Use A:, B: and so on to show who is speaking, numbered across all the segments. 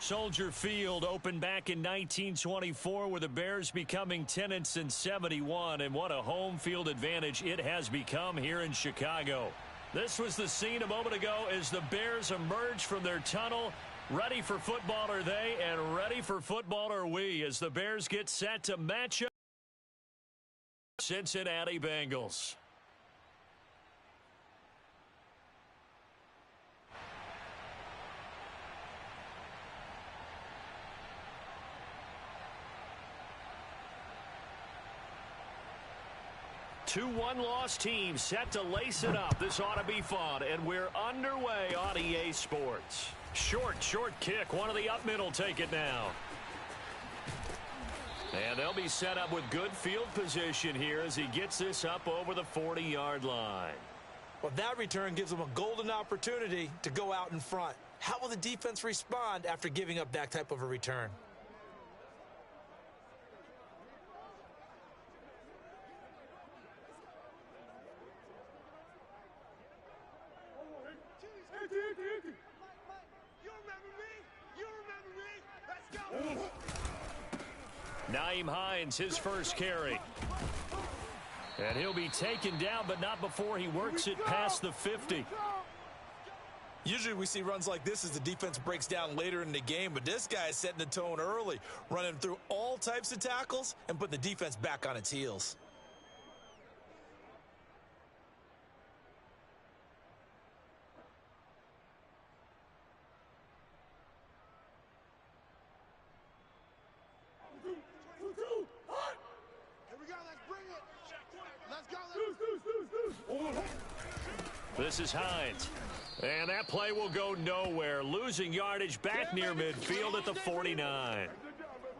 A: Soldier Field opened back in 1924 with the Bears becoming tenants in 71, and what a home field advantage it has become here in Chicago. This was the scene a moment ago as the Bears emerged from their tunnel. Ready for football are they, and ready for football are we, as the Bears get set to match up Cincinnati Bengals. Two one-loss teams set to lace it up. This ought to be fun, and we're underway on EA Sports. Short kick. One of the up middle take it now. And they'll be set up with good field position here as he gets this up over the 40-yard line.
B: Well, that return gives them a golden opportunity to go out in front. How will the defense respond after giving up that type of a return?
A: Nyheim Hines, his first carry. And he'll be taken down, but not before he works it past the 50.
B: Usually we see runs like this as the defense breaks down later in the game, but this guy is setting the tone early, running through all types of tackles and putting the defense back on its heels.
A: This is Hines. And that play will go nowhere. Losing yardage back near midfield at the 49.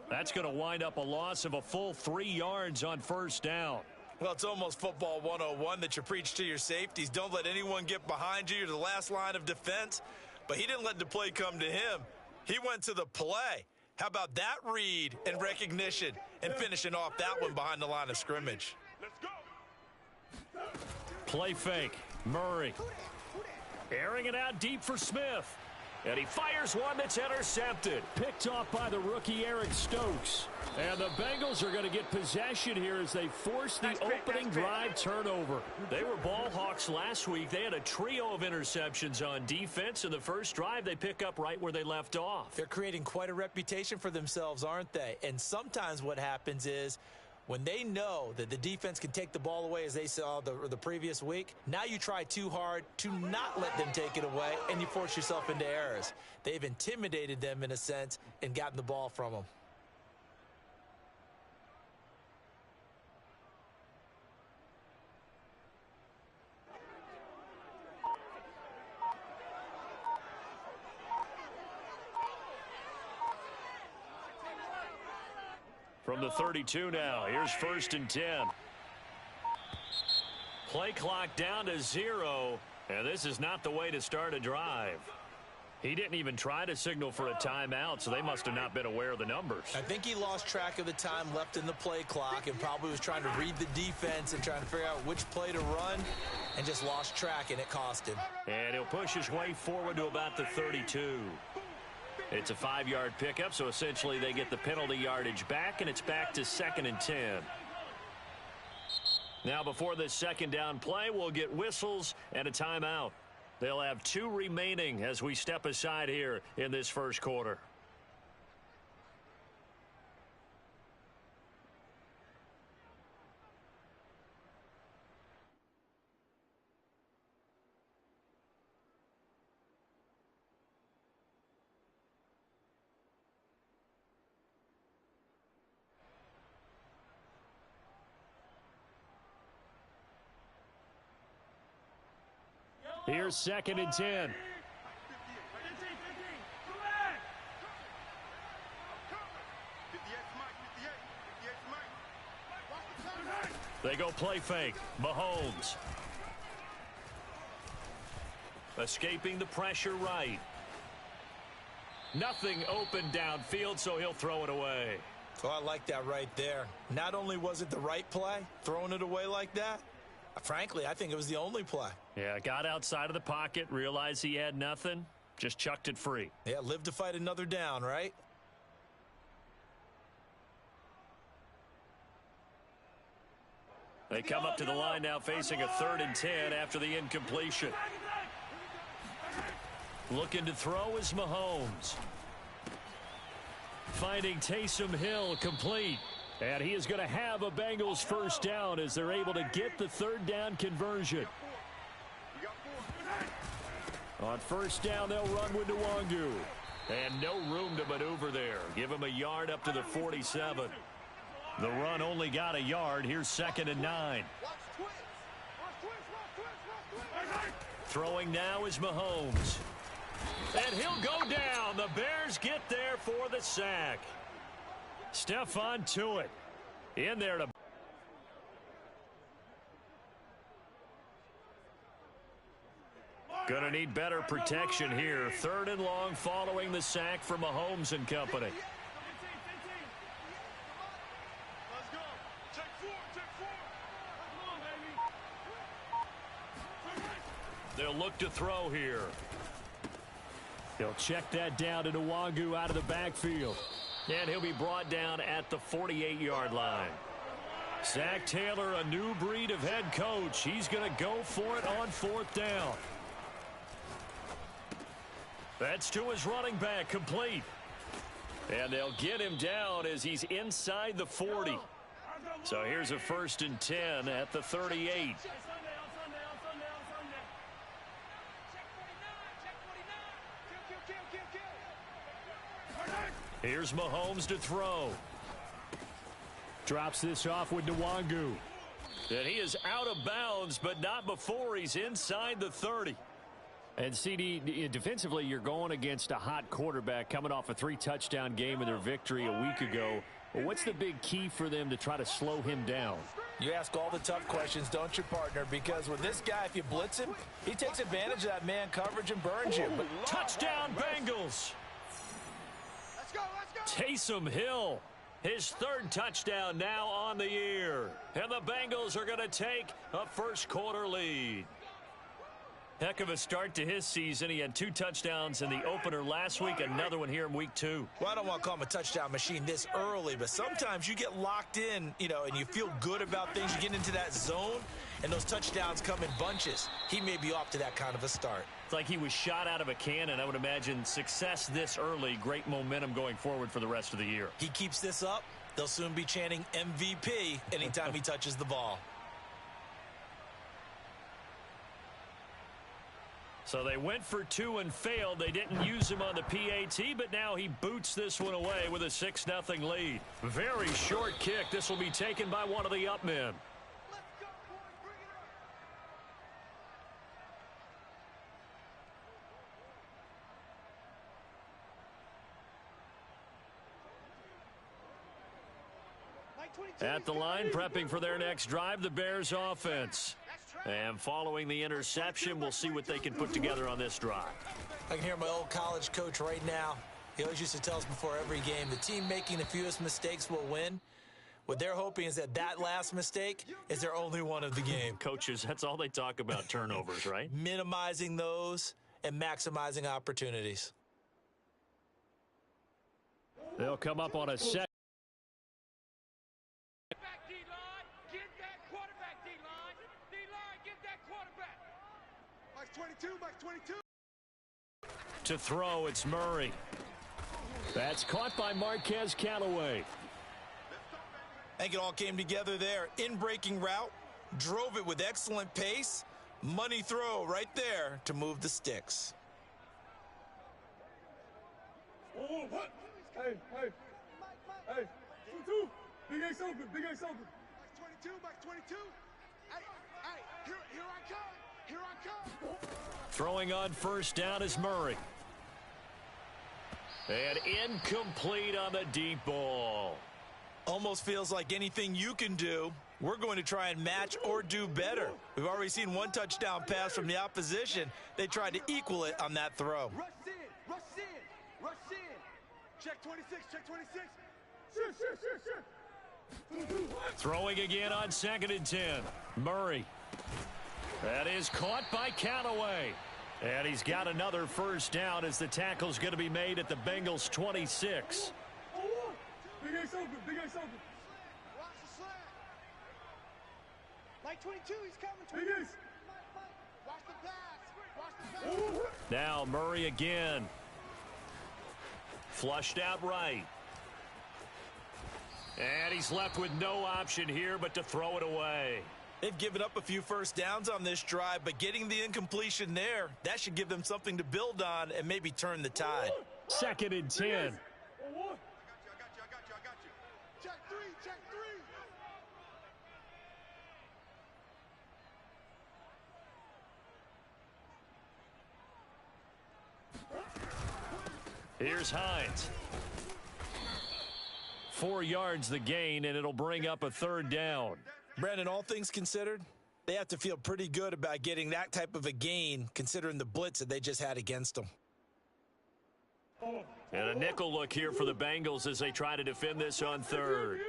A: That's going to wind up a loss of a full 3 yards on first down.
B: Well, it's almost football 101 that you preach to your safeties. Don't let anyone get behind you. You're the last line of defense. But he didn't let the play come to him. He went to the play. How about that read and recognition and finishing off that one behind the line of scrimmage?
C: Let's go.
A: Play fake. Murray. Airing it out deep for Smith. And he fires one that's intercepted. Picked off by the rookie Eric Stokes. And the Bengals are going to get possession here as they force the opening drive turnover. They were ball hawks last week. They had a trio of interceptions on defense. In the first drive, they pick up right where they left off.
B: They're creating quite a reputation for themselves, aren't they? And sometimes what happens is when they know that the defense can take the ball away, as they saw the previous week, now you try too hard to not let them take it away, and you force yourself into errors. They've intimidated them in a sense and gotten the ball from them.
A: From the 32 now, here's 1st and 10. Play clock down to 0, and this is not the way to start a drive. He didn't even try to signal for a timeout, so they must have not been aware of the numbers.
B: I think he lost track of the time left in the play clock and probably was trying to read the defense and trying to figure out which play to run and just lost track, and it cost him.
A: And he'll push his way forward to about the 32. It's a 5-yard pickup, so essentially they get the penalty yardage back, and it's back to 2nd and 10. Now before this second down play, we'll get whistles and a timeout. They'll have 2 remaining as we step aside here in this first quarter. Here's 2nd and 10. They go play fake. Mahomes. Escaping the pressure right. Nothing open downfield, so he'll throw it away.
B: Oh, I like that right there. Not only was it the right play, throwing it away like that, frankly, I think it was the only play.
A: Yeah, got outside of the pocket, realized he had nothing, Just chucked it free.
B: Yeah, live to fight another down, right?
A: They come up to the line now facing a 3rd and 10 after the incompletion. Looking to throw is Mahomes. Finding Taysom Hill complete. And he is going to have a Bengals first down as they're able to get the 3rd down conversion. On first down, they'll run with Nwangu. And no room to maneuver there. Give him a yard up to the 47. The run only got a yard. Here's 2nd and 9. Throwing now is Mahomes. And he'll go down. The Bears get there for the sack. Stephon Tuitt in there to... Gonna need better protection here. 3rd and long following the sack from Mahomes and company. They'll look to throw here. He'll check that down to Nwangu out of the backfield. And he'll be brought down at the 48-yard line. Zach Taylor, a new breed of head coach. He's going to go for it on 4th down. That's to his running back, complete. And they'll get him down as he's inside the 40. So here's a 1st and 10 at the 38. Here's Mahomes to throw. Drops this off with Nwangu. And he is out of bounds, but not before he's inside the 30. And CD, defensively, you're going against a hot quarterback coming off a 3-touchdown game in their victory a week ago. Well, what's the big key for them to try to slow him down?
B: You ask all the tough questions, don't you, partner? Because with this guy, if you blitz him, he takes advantage of that man coverage and burns you. But
A: touchdown, Bengals!
C: Let's go, let's go!
A: Taysom Hill, his 3rd touchdown now on the year. And the Bengals are going to take a first-quarter lead. Heck of a start to his season. He had 2 touchdowns in the opener last week, another one here in week 2.
B: Well, I don't want to call him a touchdown machine this early, but sometimes you get locked in, and you feel good about things. You get into that zone, and those touchdowns come in bunches. He may be off to that kind of a start.
A: It's like he was shot out of a cannon. I would imagine success this early, great momentum going forward for the rest of the year.
B: He keeps this up, they'll soon be chanting MVP anytime he touches the ball.
A: So they went for 2 and failed. They didn't use him on the PAT, but now he boots this one away with a 6-0 lead. Very short kick. This will be taken by one of the up men. At the line, prepping for their next drive, the Bears offense. And following the interception, we'll see what they can put together on this drive.
B: I can hear my old college coach right now. He always used to tell us before every game, the team making the fewest mistakes will win. What they're hoping is that last mistake is their only one of the game.
A: Coaches, that's all they talk about, turnovers, right?
B: Minimizing those and maximizing opportunities.
A: They'll come up on a set.
C: Mike 22.
A: To throw, it's Murray. That's caught by Marquez Callaway.
B: I think it all came together there. In-breaking route, drove it with excellent pace. Money throw right there to move the sticks.
C: Oh, what? Hey. 2-2. Big Ace open. Mike 22. Hey, here I come.
A: Throwing on first down is Murray. And incomplete on the deep ball.
B: Almost feels like anything you can do, we're going to try and match or do better. We've already seen 1 touchdown pass from the opposition. They tried to equal it on that throw.
C: Rush in. Check 26. Sure.
A: Throwing again on 2nd and 10. Murray. That is caught by Callaway. And he's got another first down as the tackle's going to be made at the Bengals' 26.
C: Big Ace open, Big Ace open. Watch the slant. Like 22, he's coming. Big Ace. Watch the pass. Watch the pass.
A: Now Murray again. Flushed out right. And he's left with no option here but to throw it away.
B: They've given up a few first downs on this drive, but getting the incompletion there, that should give them something to build on and maybe turn the tide.
A: 2nd and 10.
C: I got you. Check three.
A: Here's Hines. 4 yards the gain, and it'll bring up a 3rd down.
B: Brandon, all things considered, they have to feel pretty good about getting that type of a gain considering the blitz that they just had against them.
A: And a nickel look here for the Bengals as they try to defend this on 3rd.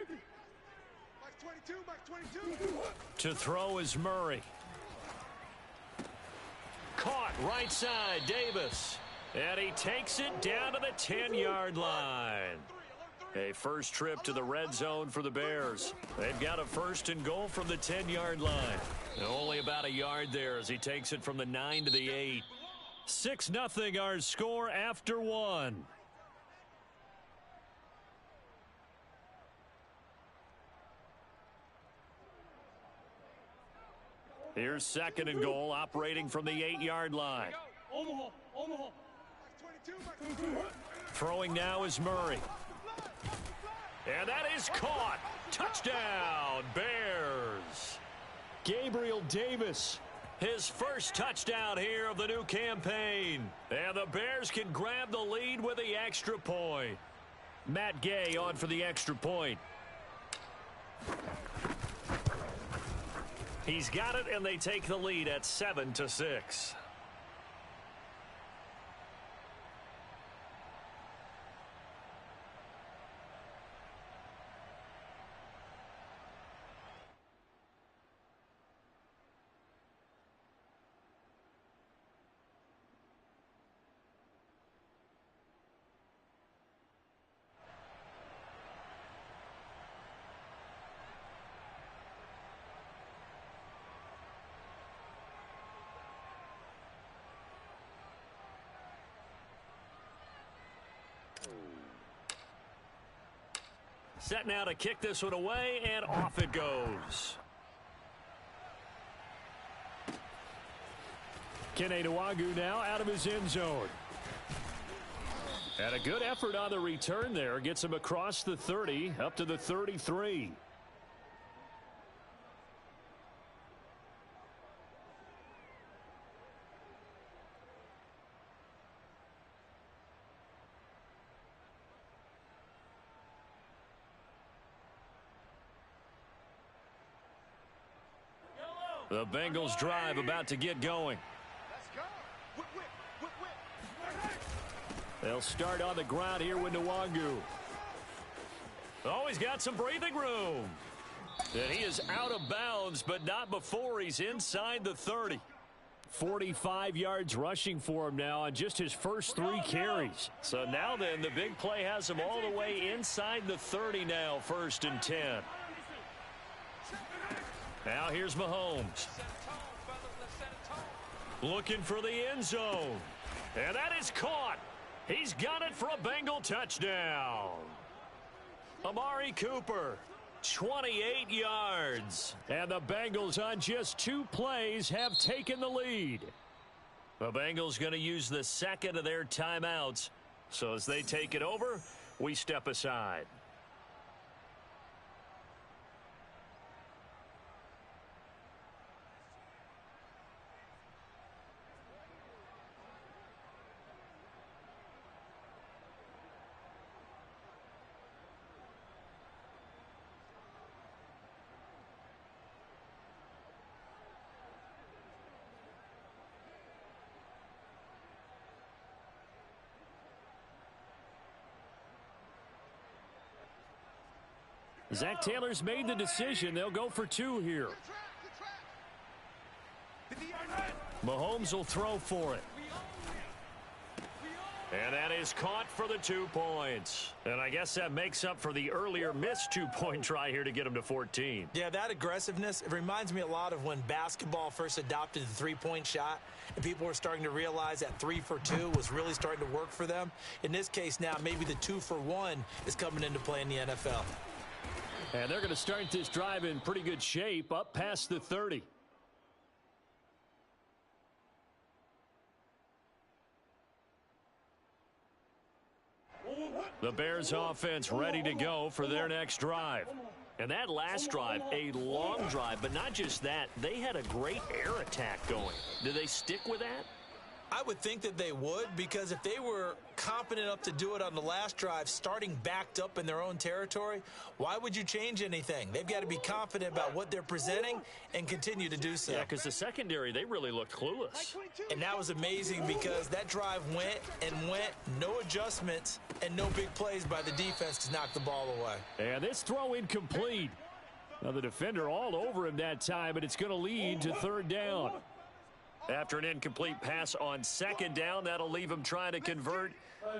A: To throw is Murray. Caught right side, Davis. And he takes it down to the 10-yard line. A first trip to the red zone for the Bears. They've got a 1st and goal from the 10-yard line. Only about a yard there as he takes it from the 9 to the 8. 6-0 our score after 1. Here's 2nd and goal, operating from the 8-yard line.
C: Omaha.
A: Throwing now is Murray. And that is caught. Touchdown, Bears. Gabriel Davis, his first touchdown here of the new campaign. And the Bears can grab the lead with the extra point. Matt Gay on for the extra point. He's got it, and they take the lead at 7-6. Set now to kick this one away, and off it goes. Kene Nwagu now out of his end zone. And a good effort on the return there. Gets him across the 30, up to the 33. The Bengals drive about to get going. They'll start on the ground here with Nwagu. Oh, he's got some breathing room. And he is out of bounds, but not before he's inside the 30. 45 yards rushing for him now on just his first 3 carries. So now then, the big play has him all the way inside the 30 now, 1st and 10. Now here's Mahomes. Looking for the end zone. And that is caught. He's got it for a Bengal touchdown. Amari Cooper, 28 yards. And the Bengals on just 2 plays have taken the lead. The Bengals going to use the 2nd of their timeouts. So as they take it over, we step aside. Zach Taylor's made the decision. They'll go for 2 here. Mahomes will throw for it. And that is caught for the 2 points. And I guess that makes up for the earlier missed 2-point try here to get him to 14.
B: Yeah, that aggressiveness, it reminds me a lot of when basketball first adopted the three-point shot and people were starting to realize that 3 for 2 was really starting to work for them. In this case now, maybe the 2 for 1 is coming into play in the NFL.
A: And they're going to start this drive in pretty good shape up past the 30. The Bears offense ready to go for their next drive. And that last drive, a long drive, but not just that. They had a great air attack going. Do they stick with that?
B: I would think that they would, because if they were confident enough to do it on the last drive, starting backed up in their own territory, why would you change anything? They've got to be confident about what they're presenting and continue to do so.
A: Yeah, because the secondary, they really looked clueless.
B: And that was amazing because that drive went and went, no adjustments, and no big plays by the defense to knock the ball away.
A: And this throw incomplete. Now the defender all over him that time, but it's going to lead to 3rd down. After an incomplete pass on 2nd down, that'll leave him trying to convert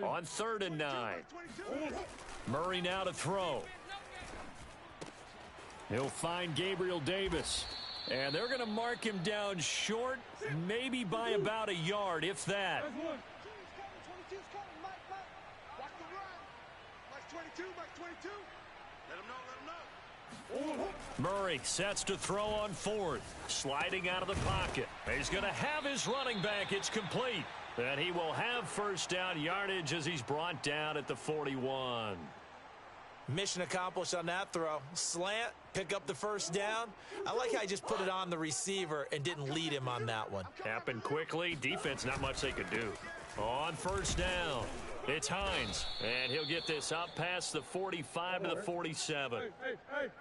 A: on 3rd and 9. Murray now to throw. He'll find Gabriel Davis. And they're going to mark him down short, maybe by about a yard, if that. Murray sets to throw on 4th. Sliding out of the pocket. He's going to have his running back. It's complete. And he will have 1st down yardage as he's brought down at the 41.
B: Mission accomplished on that throw. Slant, pick up the 1st down. I like how he just put it on the receiver and didn't lead him on that one.
A: Happened quickly. Defense, not much they could do. On 1st down, it's Hines. And he'll get this up past the 45 to the 47.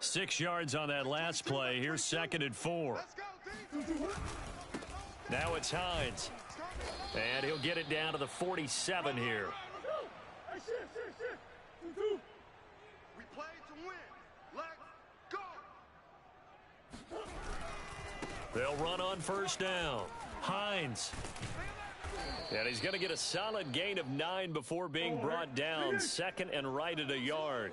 A: 6 yards on that last play. Here's 2nd and 4. Now it's Hines. And he'll get it down to the 47 here.
C: We play to win. Let's go.
A: They'll run on 1st down. Hines. And he's going to get a solid gain of 9 before being brought down. 2nd and right at a yard.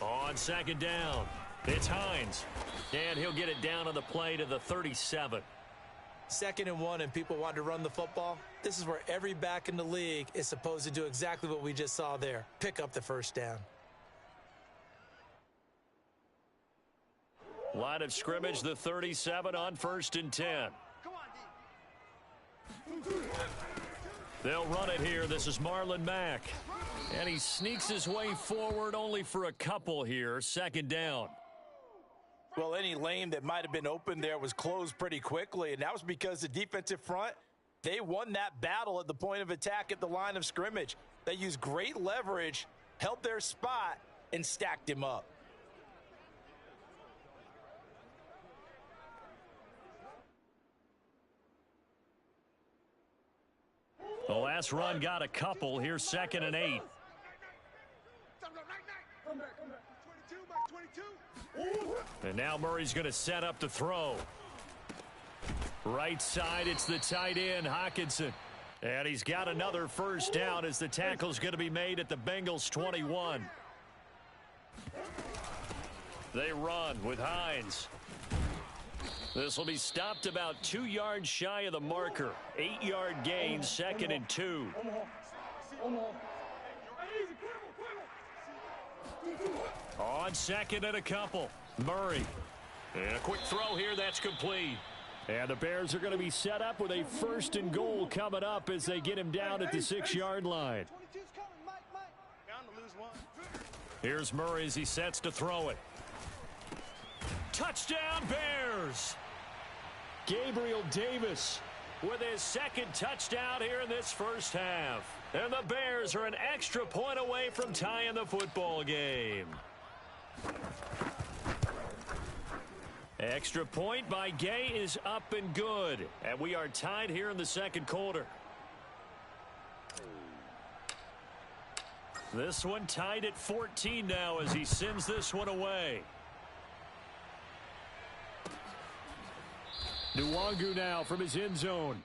A: On 2nd down, it's Hines. And he'll get it down on the play to the 37.
B: 2nd and 1 and people want to run the football. This is where every back in the league is supposed to do exactly what we just saw there. Pick up the 1st down.
A: Line of scrimmage, the 37 on 1st and 10. They'll run it here. This is Marlon Mack. And he sneaks his way forward only for a couple here. 2nd down.
B: Well, any lane that might have been open there was closed pretty quickly, and that was because the defensive front, they won that battle at the point of attack at the line of scrimmage. They used great leverage, held their spot, and stacked him up.
A: The last run got a couple. Here's 2nd and 8. And now Murray's going to set up to throw. Right side, it's the tight end, Hockenson. And he's got another 1st down as the tackle's going to be made at the Bengals 21. They run with Hines. This will be stopped about 2 yards shy of the marker. 8-yard gain, 2nd and 2. On 2nd and a couple, Murray. And a quick throw here, that's complete. And the Bears are going to be set up with a 1st and goal coming up as they get him down at the 6-yard line. Here's Murray as he sets to throw it. Touchdown, Bears! Gabriel Davis with his 2nd touchdown here in this 1st half. And the Bears are an extra point away from tying the football game. Extra point by Gay is up and good. And we are tied here in the 2nd quarter. This one tied at 14 now as he sends this one away. Nwangu now from his end zone.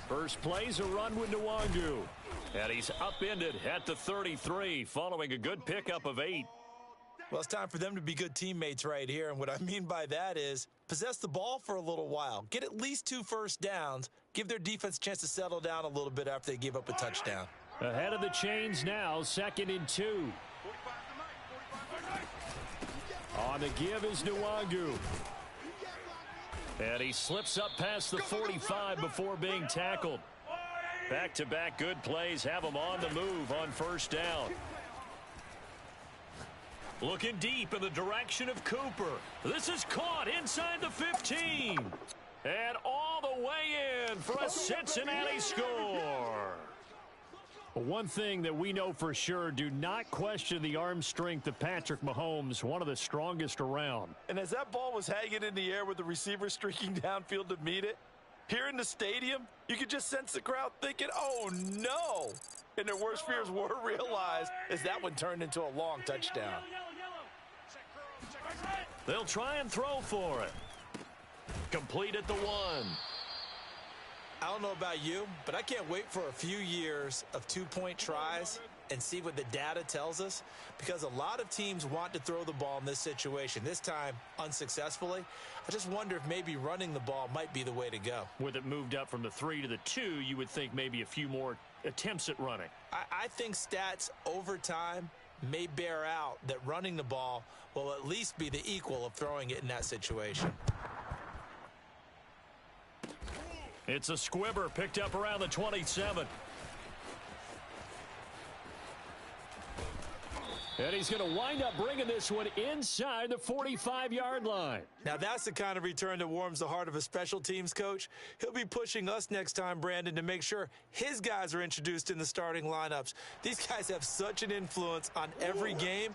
A: First play's a run with Nwangu. And he's upended at the 33 following a good pickup of 8.
B: Well, it's time for them to be good teammates right here. And what I mean by that is possess the ball for a little while. Get at least 2 first downs. Give their defense a chance to settle down a little bit after they give up a touchdown.
A: Ahead of the chains now, 2nd and 2. On the give is Nwangu. And he slips up past the 45 before being tackled. Back-to-back good plays have him on the move on first down. Looking deep in the direction of Cooper. This is caught inside the 15. And all the way in for a Cincinnati score.
D: One thing that we know for sure, do not question the arm strength of Patrick Mahomes, one of the strongest around.
B: And as that ball was hanging in the air with the receiver streaking downfield to meet it, here in the stadium, you could just sense the crowd thinking, oh, no. And their worst fears were realized as that one turned into a long touchdown.
A: They'll try and throw for it. Complete at the 1.
B: I don't know about you, but I can't wait for a few years of 2-point tries and see what the data tells us, because a lot of teams want to throw the ball in this situation, this time unsuccessfully. I just wonder if maybe running the ball might be the way to go.
D: With it moved up from the 3 to the 2, you would think maybe a few more attempts at running.
B: I think stats over time may bear out that running the ball will at least be the equal of throwing it in that situation.
A: It's a squibber picked up around the 27. And he's going to wind up bringing this one inside the 45-yard line.
B: Now, that's the kind of return that warms the heart of a special teams coach. He'll be pushing us next time, Brandon, to make sure his guys are introduced in the starting lineups. These guys have such an influence on every game.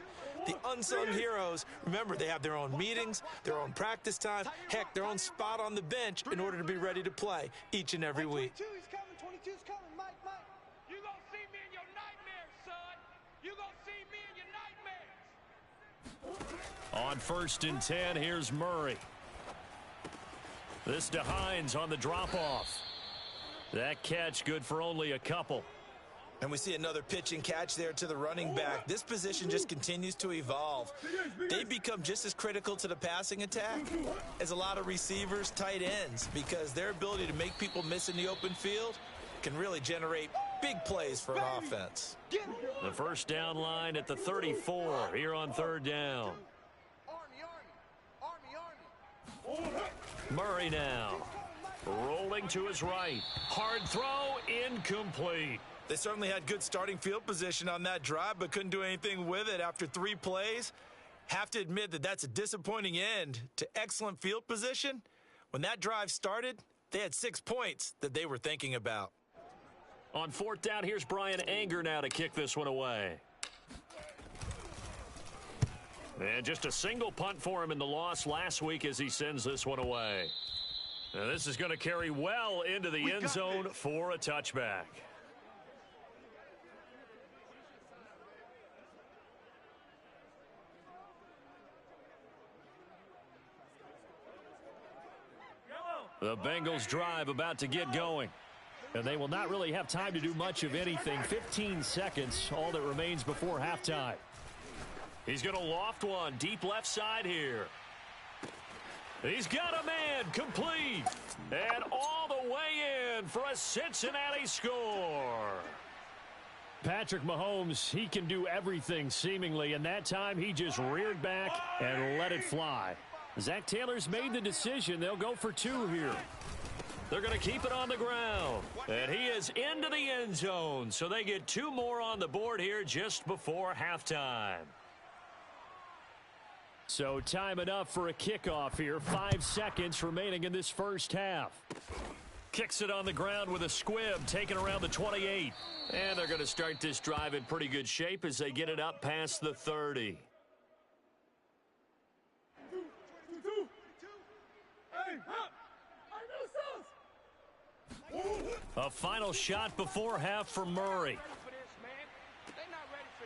B: The unsung heroes, remember, they have their own meetings, their own practice time, heck, their own spot on the bench in order to be ready to play each and every week.
C: 22's coming, 22's coming, Mike. You gonna see me in your nightmares, son. You gonna see me in your nightmares.
A: On 1st and 10, here's Murray. This to Hines on the drop-off. That catch good for only a couple.
B: And we see another pitch and catch there to the running back. This position just continues to evolve. They become just as critical to the passing attack as a lot of receivers, tight ends, because their ability to make people miss in the open field can really generate big plays for an offense.
A: The first down line at the 34 here on 3rd down. Murray now rolling to his right. Hard throw, incomplete.
B: They certainly had good starting field position on that drive, but couldn't do anything with it after 3 plays. Have to admit that that's a disappointing end to excellent field position. When that drive started, they had 6 points that they were thinking about.
A: On 4th down, here's Brian Anger now to kick this one away. And just a single punt for him in the loss last week as he sends this one away. Now this is going to carry well into the end zone for a touchback. The Bengals drive about to get going.
D: And they will not really have time to do much of anything. 15 seconds, all that remains before halftime.
A: He's going to loft one deep left side here. He's got a man, complete. And all the way in for a Cincinnati score.
D: Patrick Mahomes, he can do everything seemingly, and that time he just reared back and let it fly. Zach Taylor's made the decision. They'll go for 2 here.
A: They're going to keep it on the ground. And he is into the end zone. So they get 2 more on the board here just before halftime.
D: So time enough for a kickoff here. 5 seconds remaining in this first half.
A: Kicks it on the ground with a squib, taken around the 28. And they're going to start this drive in pretty good shape as they get it up past the 30. A final shot before half for Murray.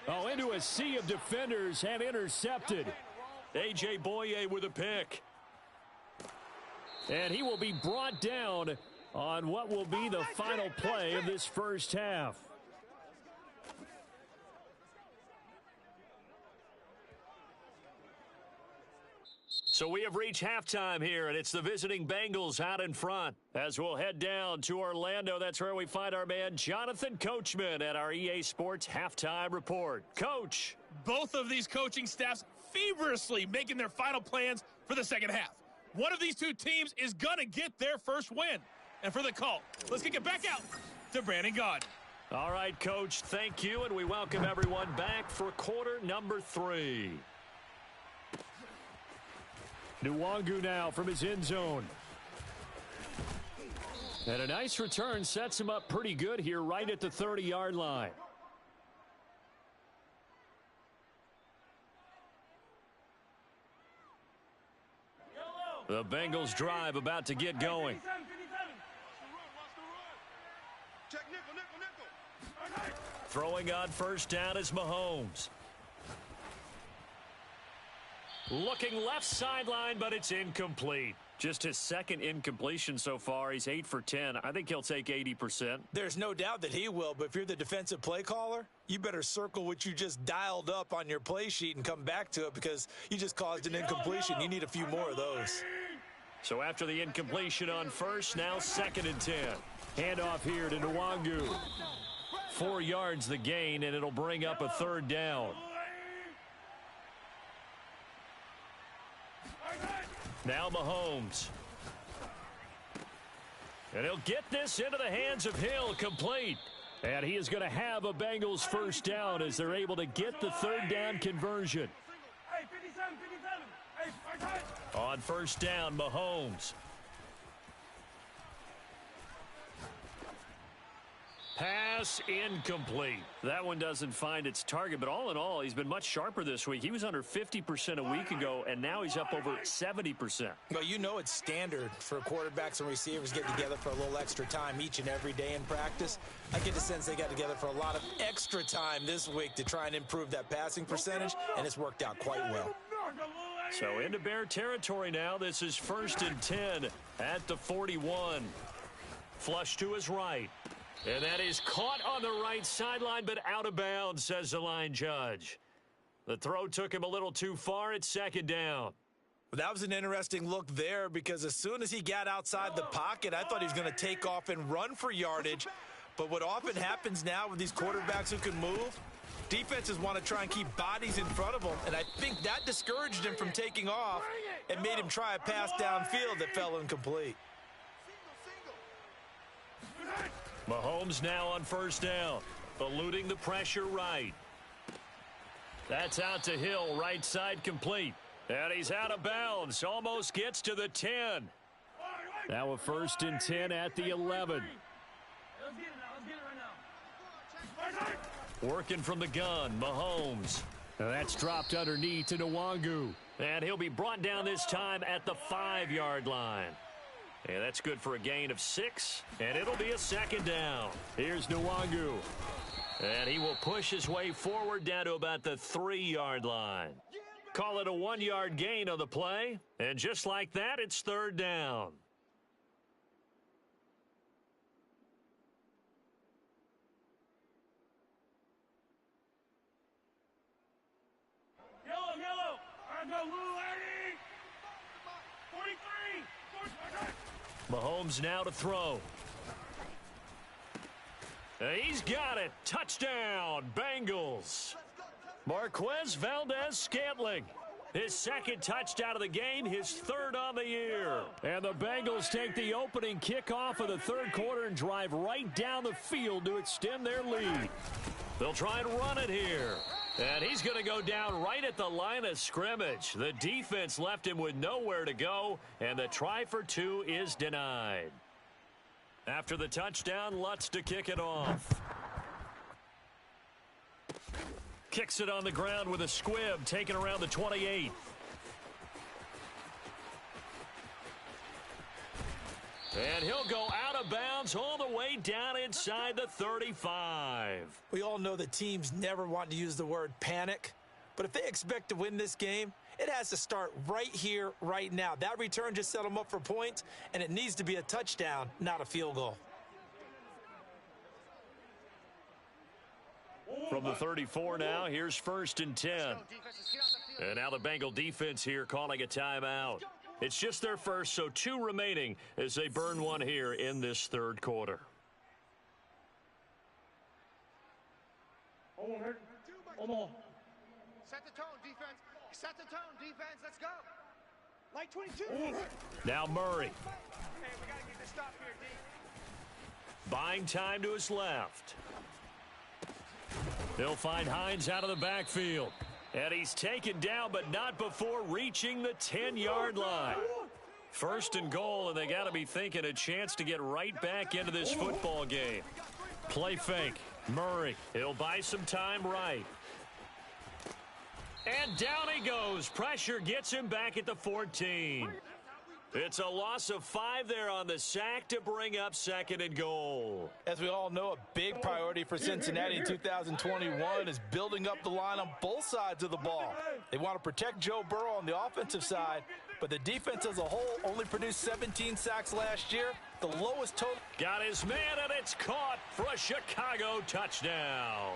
D: Oh, into a sea of defenders and intercepted.
A: A.J. Boye with a pick.
D: And he will be brought down on what will be the final play of this first half. So we have reached halftime here, and it's the visiting Bengals out in front. As we'll head down to Orlando, that's where we find our man Jonathan Coachman at our EA Sports Halftime Report. Coach.
E: Both of these coaching staffs feverishly making their final plans for the second half. One of these two teams is going to get their first win. And for the call, let's kick it back out to Brandon Gaudin.
D: All right, Coach, thank you, and we welcome everyone back for quarter number 3. Nwangu now from his end zone. And a nice return sets him up pretty good here right at the 30-yard line. The Bengals drive about to get going. Throwing on first down is Mahomes. Looking left sideline, but it's incomplete. Just his second incompletion so far. He's 8 for 10. I think he'll take 80%.
B: There's no doubt that he will, but if you're the defensive play caller, you better circle what you just dialed up on your play sheet and come back to it because you just caused an incompletion. You need a few more of those.
D: So after the incompletion on first, now 2nd and 10. Handoff here to Nwangu. 4 yards the gain, and it'll bring up a 3rd down. Now Mahomes. And he'll get this into the hands of Hill, complete. And he is going to have a Bengals first down as they're able to get the 3rd down conversion. On first down, Mahomes. Pass incomplete. That one doesn't find its target, but all in all, he's been much sharper this week. He was under 50% a week ago, and now he's up over 70%.
B: Well, you know it's standard for quarterbacks and receivers getting together for a little extra time each and every day in practice. I get the sense they got together for a lot of extra time this week to try and improve that passing percentage, and it's worked out quite well.
D: So into Bear territory now. This is 1st and 10 at the 41. Flush to his right. And that is caught on the right sideline, but out of bounds, says the line judge. The throw took him a little too far. It's 2nd down.
B: Well, that was an interesting look there because as soon as he got outside the pocket, I thought he was going to take off and run for yardage. But what often happens now with these quarterbacks who can move, defenses want to try and keep bodies in front of them, and I think that discouraged him from taking off and made him try a pass downfield that fell incomplete.
D: Mahomes now on first down, eluding the pressure right. That's out to Hill, right side complete. And he's out of bounds, almost gets to the 10. Now a 1st and 10 at the 11. Working from the gun, Mahomes. And that's dropped underneath to Nwangu. And he'll be brought down this time at the 5-yard line. And that's good for a gain of 6, and it'll be a 2nd down. Here's Nwangu. And he will push his way forward down to about the 3-yard line. Call it a 1-yard gain on the play, and just like that, it's 3rd down.
C: Yellow. I got Little Eddie. 43.
D: Mahomes now to throw. He's got it. Touchdown, Bengals. Marquez Valdez-Scantling. His 2nd touchdown of the game, his 3rd on the year. And the Bengals take the opening kickoff of the 3rd quarter and drive right down the field to extend their lead. They'll try and run it here. And he's going to go down right at the line of scrimmage. The defense left him with nowhere to go, and the try for 2 is denied. After the touchdown, Lutz to kick it off. Kicks it on the ground with a squib, taken around the 28. And he'll go out of bounds all the way down inside the 35.
B: We all know that teams never want to use the word panic, but if they expect to win this game, It has to start right here, right now. That return just set them up for points, and it needs to be a touchdown, not a field goal.
D: From the 34 now, here's 1st and 10. And now the Bengal defense here calling a timeout. It's just their first, so 2 remaining as they burn one here in this 3rd quarter.
C: Set the tone, defense. Set the tone, defense. Let's go. Light 22.
D: Now Murray.
C: Hey, we got to get this stop here, D.
D: Buying time to his left. They'll find Hines out of the backfield. And he's taken down, but not before reaching the 10-yard line. 1st and goal, and they got to be thinking a chance to get right back into this football game. Play fake. Murray. He'll buy some time right. And down he goes. Pressure gets him back at the 14. It's a loss of 5 there on the sack to bring up 2nd and goal.
B: As we all know, a big priority for Cincinnati in 2021 is building up the line on both sides of the ball. They want to protect Joe Burrow on the offensive side, but the defense as a whole only produced 17 sacks last year, the lowest total.
D: Got his man, and it's caught for a Chicago touchdown.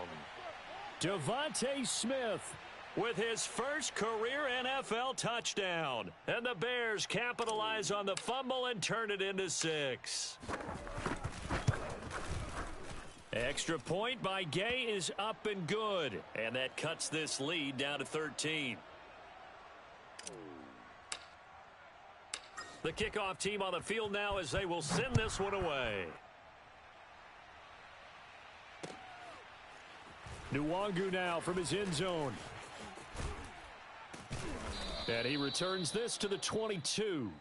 D: Devontae Smith with his first career NFL touchdown. And the Bears capitalize on the fumble and turn it into 6. Extra point by Gay is up and good. And that cuts this lead down to 13. The kickoff team on the field now as they will send this one away. Nwangu now from his end zone. And he returns this to the 22.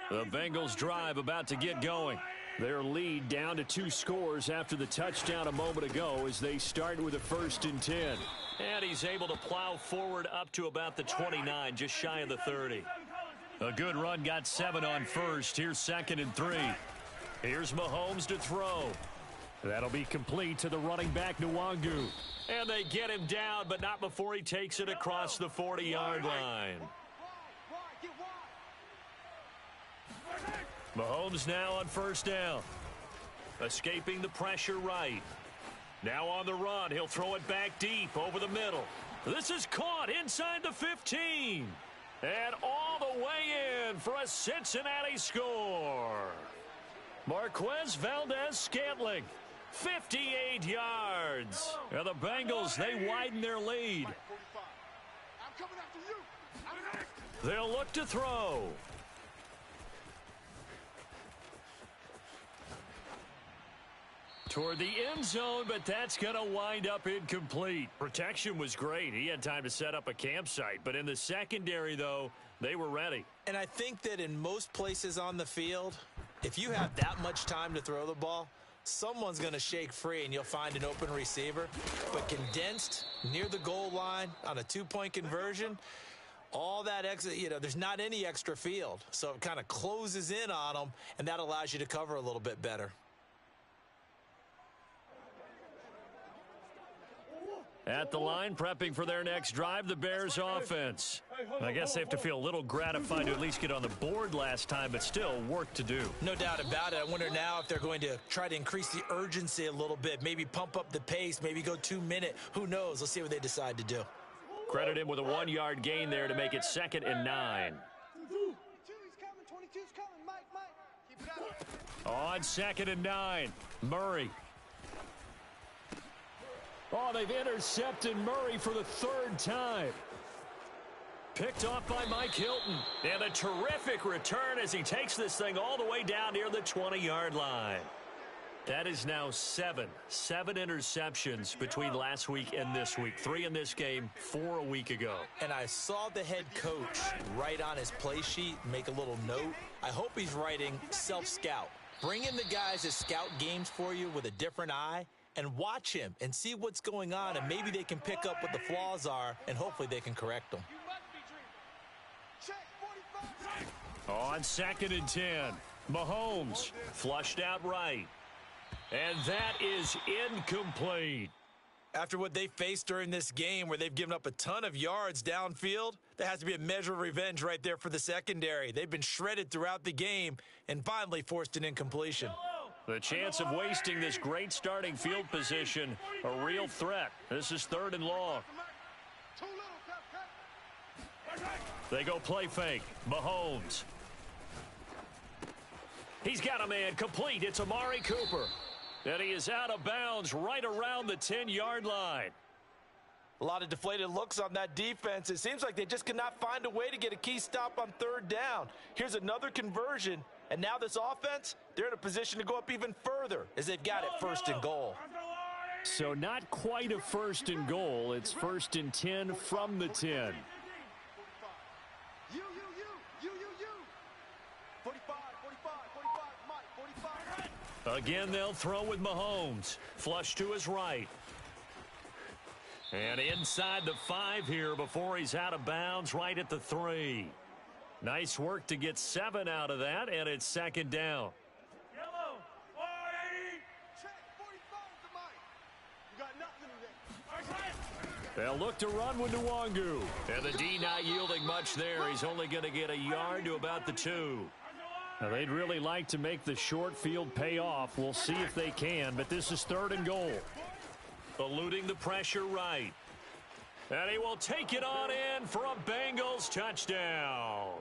D: The Bengals drive about to get going. Their lead down to 2 scores after the touchdown a moment ago as they start with a 1st and 10. And he's able to plow forward up to about the 29, just shy of the 30. A good run, got 7 on 1st. Here's 2nd and 3. Here's Mahomes to throw. That'll be complete to the running back, Nwangu. And they get him down, but not before he takes it across the 40-yard line. Mahomes now on 1st down. Escaping the pressure right. Now on the run, he'll throw it back deep over the middle. This is caught inside the 15. And all the way in for a Cincinnati score. Marquez Valdez-Scantling, 58 yards. And the Bengals, they widen their lead. They'll look to throw. Toward the end zone, but that's going to wind up incomplete. Protection was great. He had time to set up a campsite. But in the secondary, though, they were ready.
B: And I think that in most places on the field, if you have that much time to throw the ball, someone's going to shake free and you'll find an open receiver. But condensed near the goal line on a 2-point conversion, all that extra, there's not any extra field. So it kind of closes in on them, and that allows you to cover a little bit better.
D: At the line, prepping for their next drive, the Bears offense. I guess they have to feel a little gratified to at least get on the board last time, but still work to do.
B: No doubt about it. I wonder now if they're going to try to increase the urgency a little bit, maybe pump up the pace, maybe go 2-minute. Who knows? Let's see what they decide to do.
D: Credit him with a 1-yard gain there to make it 2nd and 9.
C: 22's coming, Mike. Keep it up.
D: On 2nd and 9, Murray. Oh, they've intercepted Murray for the 3rd time. Picked off by Mike Hilton. And a terrific return as he takes this thing all the way down near the 20-yard line. That is now 7 interceptions between last week and this week. 3 in this game, 4 a week ago.
B: And I saw the head coach write on his play sheet, make a little note. I hope he's writing self-scout. Bring in the guys that scout games for you with a different eye and watch him and see what's going on, and maybe they can pick up what the flaws are, and hopefully they can correct them.
D: On 2nd and 10, Mahomes flushed out right. And that is incomplete.
B: After what they faced during this game where they've given up a ton of yards downfield, there has to be a measure of revenge right there for the secondary. They've been shredded throughout the game and finally forced an incompletion.
D: The chance of wasting this great starting field position, a real threat. This is 3rd and long. They go play fake. Mahomes. He's got a man complete. It's Amari Cooper. And he is out of bounds right around the 10-yard line.
B: A lot of deflated looks on that defense. It seems like they just cannot find a way to get a key stop on 3rd down. Here's another conversion. And now this offense, they're in a position to go up even further as they've got it 1st and goal.
D: So not quite a 1st and goal. It's 1st and 10 from the 10.
C: 45, Mike, 45.
D: Again, they'll throw with Mahomes. Flush to his right. And inside the 5 here before he's out of bounds right at the 3. Nice work to get 7 out of that, and it's 2nd down.
C: Yellow, 480. Check, 45 to Mike. You got nothing in there.
D: They'll look to run with Nwangu. And the D not yielding much there. He's only going to get a yard to about the 2. Now, they'd really like to make the short field pay off. We'll see if they can, but this is 3rd and goal. Eluding the pressure right. And he will take it on in for a Bengals touchdown.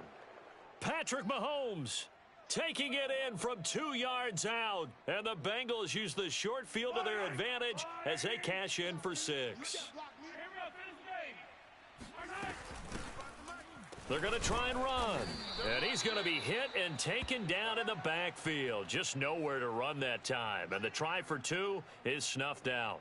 D: Patrick Mahomes taking it in from 2 yards out. And the Bengals use the short field to their advantage as they cash in for 6. They're going to try and run. And he's going to be hit and taken down in the backfield. Just nowhere to run that time. And the try for 2 is snuffed out.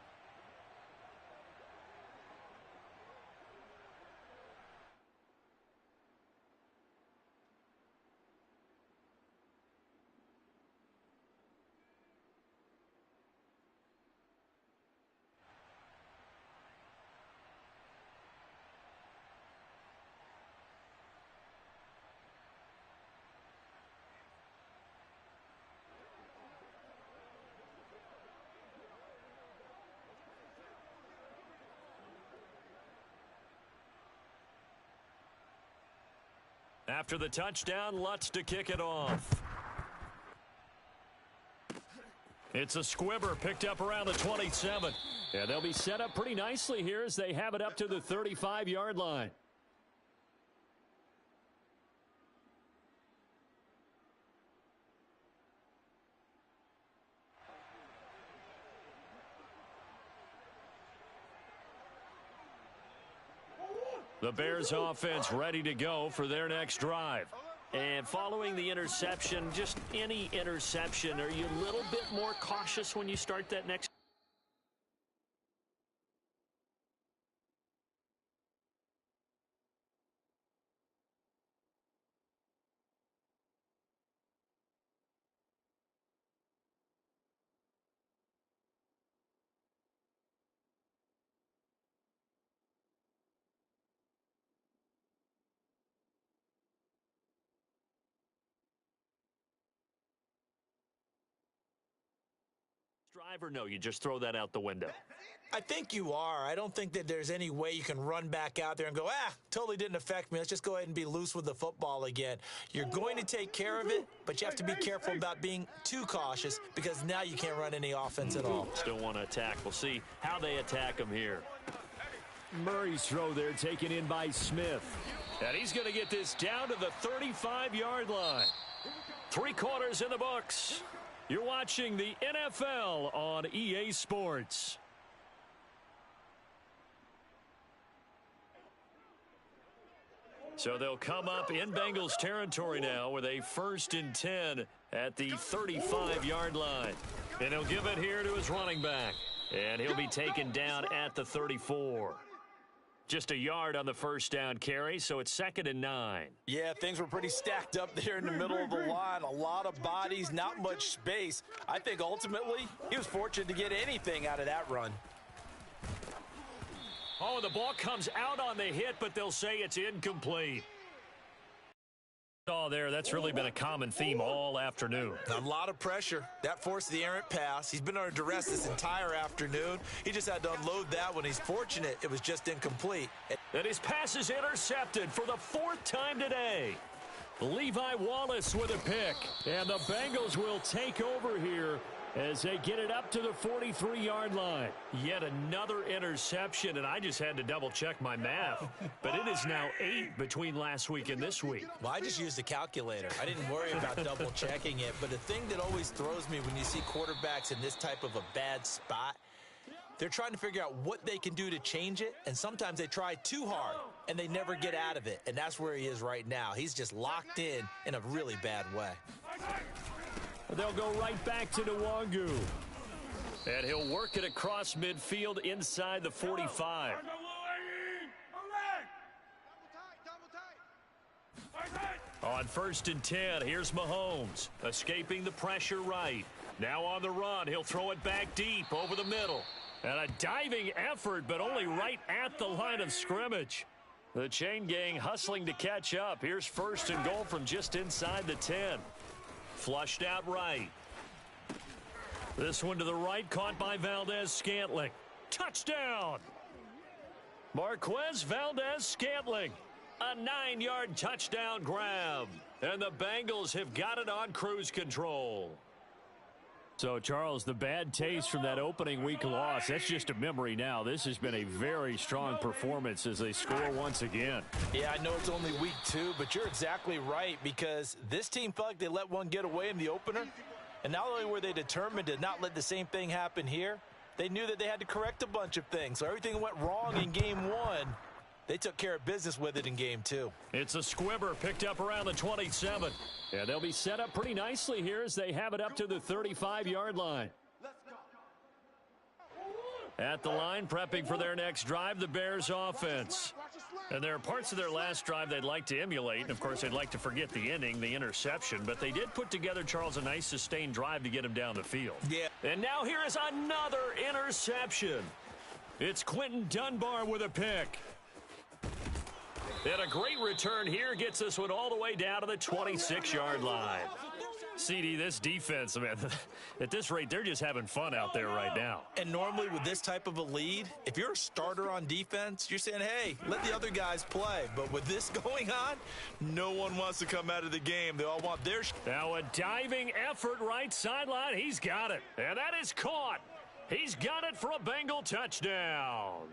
D: After the touchdown, Lutz to kick it off. It's a squibber picked up around the 27. Yeah, they'll be set up pretty nicely here as they have it up to the 35-yard line. The Bears offense ready to go for their next drive. And following the interception, just any interception, are you a little bit more cautious when you start that next? Drive or no, you just throw that out the window?
B: I think you are. I don't think that there's any way you can run back out there and go, totally didn't affect me. Let's just go ahead and be loose with the football again. You're going to take care of it, but you have to be careful about being too cautious because now you can't run any offense at all.
D: Still want to attack. We'll see how they attack him here. Murray's throw there taken in by Smith. And he's going to get this down to the 35-yard line. 3 quarters in the books. You're watching the NFL on EA Sports. So they'll come up in Bengals territory now with a 1st and 10 at the 35-yard line. And he'll give it here to his running back. And he'll be taken down at the 34. Just a yard on the 1st down carry, so it's 2nd and 9.
B: Yeah, things were pretty stacked up there in the middle of the line. A lot of bodies, not much space. I think ultimately he was fortunate to get anything out of that run.
D: Oh, the ball comes out on the hit, but they'll say it's incomplete.
A: Oh, that's really been a common theme all afternoon.
B: A lot of pressure. That forced the errant pass. He's been under duress this entire afternoon. He just had to unload that one. He's fortunate it was just incomplete.
A: And his pass is intercepted for the 4th time today. Levi Wallace with a pick. And the Bengals will take over here as they get it up to the 43-yard line. Yet another interception, and I just had to double-check my math. But it is now 8 between last week and this week.
B: Well, I just used a calculator. I didn't worry about double-checking it. But the thing that always throws me when you see quarterbacks in this type of a bad spot, they're trying to figure out what they can do to change it, and sometimes they try too hard, and they never get out of it. And that's where he is right now. He's just locked in a really bad way.
A: They'll go right back to Nwangu. And he'll work it across midfield inside the 45. On 1st and 10, here's Mahomes, escaping the pressure right. Now on the run, he'll throw it back deep over the middle. And a diving effort, but only right at the line of scrimmage. The chain gang hustling to catch up. Here's 1st and goal from just inside the 10. Flushed out right. This one to the right, caught by Valdez-Scantling. Touchdown! Marquez Valdez-Scantling. A 9-yard touchdown grab. And the Bengals have got it on cruise control. So, Charles, the bad taste from that opening week loss, that's just a memory now. This has been a very strong performance as they score once again.
B: Yeah, I know it's only week 2, but you're exactly right, because this team felt like they let one get away in the opener. And not only were they determined to not let the same thing happen here, they knew that they had to correct a bunch of things. So everything went wrong in game 1. They took care of business with it in game 2.
A: It's a squibber picked up around the 27. Yeah, they'll be set up pretty nicely here as they have it up to the 35-yard line. At the line, prepping for their next drive, the Bears offense. And there are parts of their last drive they'd like to emulate. And, of course, they'd like to forget the ending, the interception. But they did put together, Charles, a nice sustained drive to get him down the field.
B: Yeah.
A: And now here is another interception. It's Quentin Dunbar with a pick. And a great return here gets this one all the way down to the 26-yard line. CD, this defense, man, at this rate, they're just having fun out there right now.
B: And normally with this type of a lead, if you're a starter on defense, you're saying, hey, let the other guys play. But with this going on, no one wants to come out of the game. They all want their
A: Now a diving effort right sideline. He's got it. And that is caught. He's got it for a Bengal touchdown.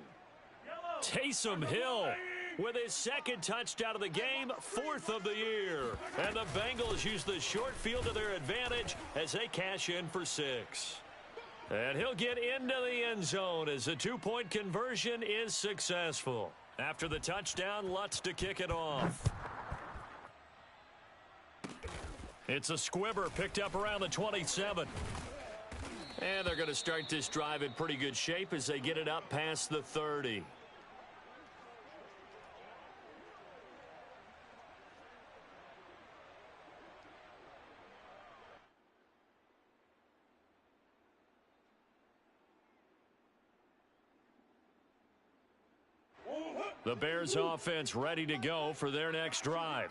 A: Taysom Hill with his 2nd touchdown of the game, 4th of the year. And the Bengals use the short field to their advantage as they cash in for 6. And he'll get into the end zone as the 2-point conversion is successful. After the touchdown, Lutz to kick it off. It's a squibber picked up around the 27. And they're going to start this drive in pretty good shape as they get it up past the 30. The Bears offense ready to go for their next drive.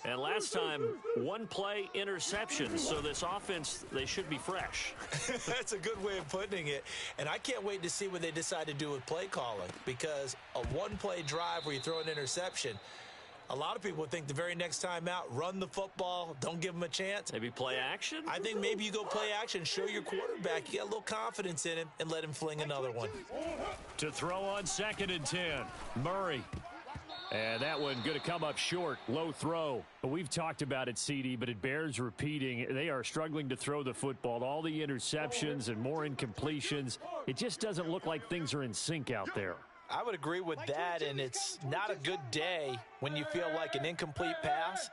A: And last time, 1-play interception. So this offense, they should be fresh.
B: That's a good way of putting it. And I can't wait to see what they decide to do with play calling, because a 1-play drive where you throw an interception, a lot of people think the very next time out, run the football, don't give them a chance.
A: Maybe play action?
B: I think maybe you go play action, show your quarterback you got a little confidence in him, and let him fling another one.
A: To throw on 2nd and 10, Murray. And that one going to come up short, low throw. We've talked about it, CD, but it bears repeating. They are struggling to throw the football. All the interceptions and more incompletions. It just doesn't look like things are in sync out there.
B: I would agree with that, and it's not a good day when you feel like an incomplete pass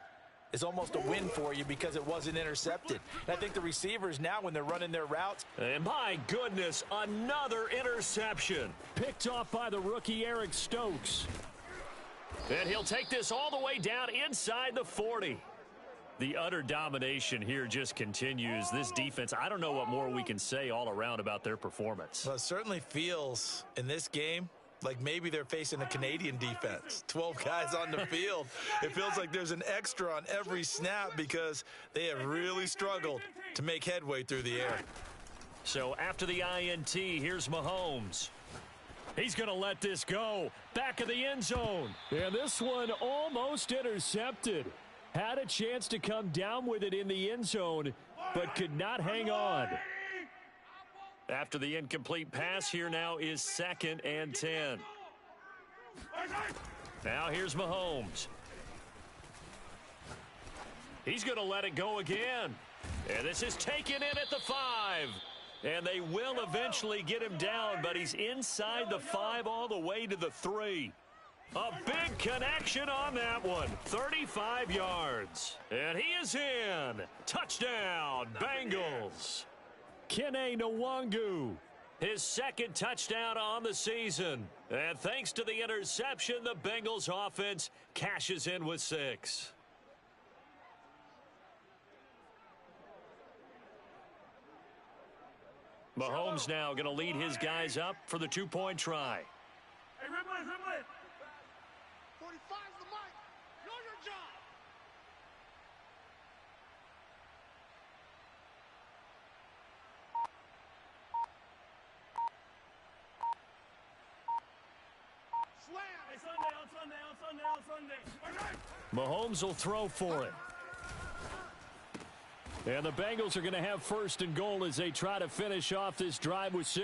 B: is almost a win for you because it wasn't intercepted. And I think the receivers now, when they're running their routes.
A: And my goodness, another interception. Picked off by the rookie Eric Stokes. And he'll take this all the way down inside the 40. The utter domination here just continues. This defense, I don't know what more we can say all around about their performance.
B: Well, it certainly feels in this game like maybe they're facing a Canadian defense. 12 guys on the field. It feels like there's an extra on every snap because they have really struggled to make headway through the air.
A: So after the INT, here's Mahomes. He's going to let this go. Back of the end zone. And this one almost intercepted. Had a chance to come down with it in the end zone, but could not hang on. After the incomplete pass, here now is 2nd and 10. Now here's Mahomes. He's going to let it go again. And this is taken in at the 5. And they will eventually get him down, but he's inside the 5 all the way to the 3. A big connection on that one. 35 yards. And he is in. Touchdown, Bengals. Kene Nwangu, his 2nd touchdown on the season. And thanks to the interception, the Bengals offense cashes in with 6. Mahomes now going to lead his guys up for the 2-point try.
C: Hey, Ridley. 45's the mic. Know your job. Slam. Hey, Sunday.
A: Mahomes will throw for it. And the Bengals are going to have 1st and goal as they try to finish off this drive with 6.